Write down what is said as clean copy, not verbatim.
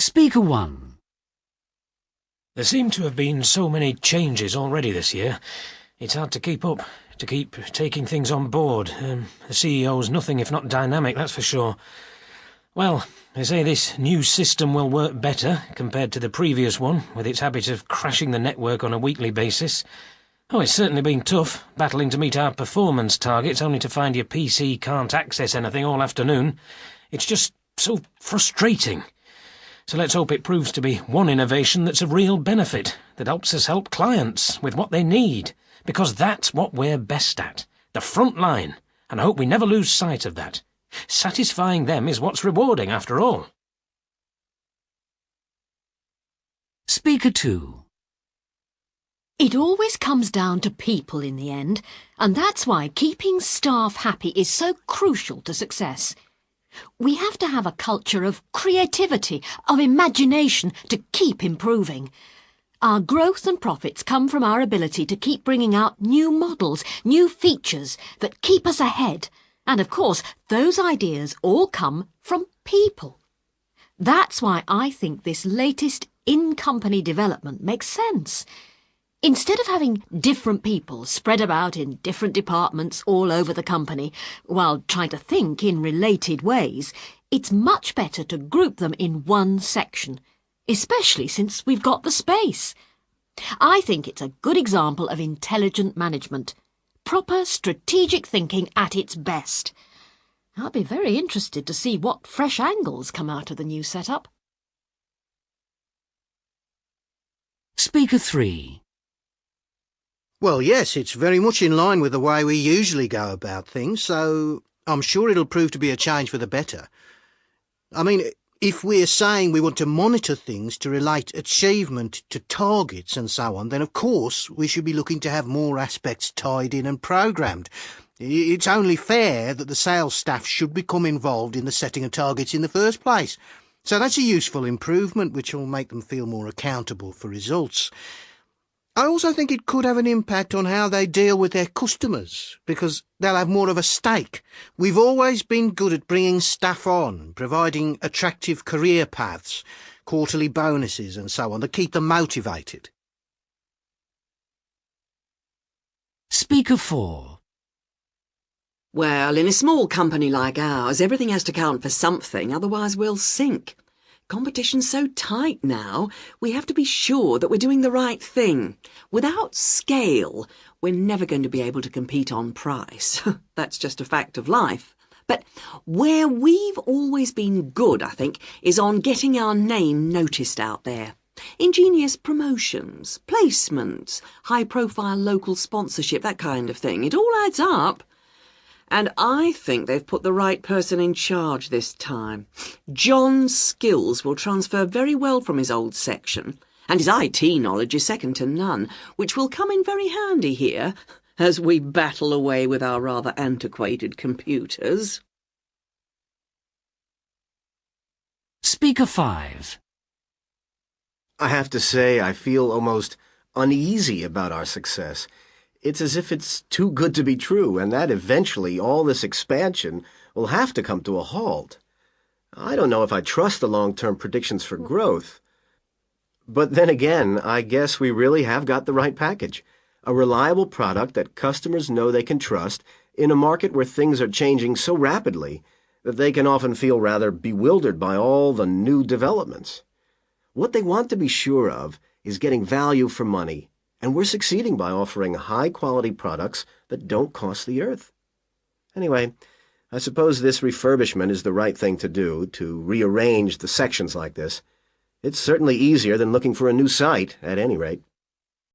Speaker 1. There seem to have been so many changes already this year. It's hard to keep up, to keep taking things on board. The CEO's nothing if not dynamic, that's for sure. Well, they say this new system will work better compared to the previous one, with its habit of crashing the network on a weekly basis. Oh, it's certainly been tough, battling to meet our performance targets only to find your PC can't access anything all afternoon. It's just so frustrating. So let's hope it proves to be one innovation that's of real benefit, that helps us help clients with what they need, because that's what we're best at, the front line, and I hope we never lose sight of that. Satisfying them is what's rewarding, after all. Speaker 2. It always comes down to people in the end, and that's why keeping staff happy is so crucial to success. We have to have a culture of creativity, of imagination to keep improving. Our growth and profits come from our ability to keep bringing out new models, new features that keep us ahead. And of course, those ideas all come from people. That's why I think this latest in-company development makes sense. Instead of having different people spread about in different departments all over the company, while trying to think in related ways, it's much better to group them in one section, especially since we've got the space. I think it's a good example of intelligent management, proper strategic thinking at its best. I'll be very interested to see what fresh angles come out of the new setup. Speaker 3. Well, yes, it's very much in line with the way we usually go about things, so I'm sure it'll prove to be a change for the better. I mean, if we're saying we want to monitor things to relate achievement to targets and so on, then of course we should be looking to have more aspects tied in and programmed. It's only fair that the sales staff should become involved in the setting of targets in the first place. So that's a useful improvement which will make them feel more accountable for results. I also think it could have an impact on how they deal with their customers, because they'll have more of a stake. We've always been good at bringing staff on, providing attractive career paths, quarterly bonuses and so on, that keep them motivated. Speaker 4. Well, in a small company like ours, everything has to count for something, otherwise we'll sink. Competition's so tight now, we have to be sure that we're doing the right thing. Without scale, we're never going to be able to compete on price. That's just a fact of life. But where we've always been good, I think, is on getting our name noticed out there. Ingenious promotions, placements, high-profile local sponsorship, that kind of thing. It all adds up. And I think they've put the right person in charge this time. John's skills will transfer very well from his old section, and his IT knowledge is second to none, which will come in very handy here as we battle away with our rather antiquated computers. Speaker 5. I have to say I feel almost uneasy about our success. It's as if it's too good to be true, and that eventually all this expansion will have to come to a halt. I don't know if I trust the long-term predictions for growth. But then again, I guess we really have got the right package. A reliable product that customers know they can trust in a market where things are changing so rapidly that they can often feel rather bewildered by all the new developments. What they want to be sure of is getting value for money, and we're succeeding by offering high-quality products that don't cost the earth. Anyway, I suppose this refurbishment is the right thing to do, to rearrange the sections like this. It's certainly easier than looking for a new site, at any rate.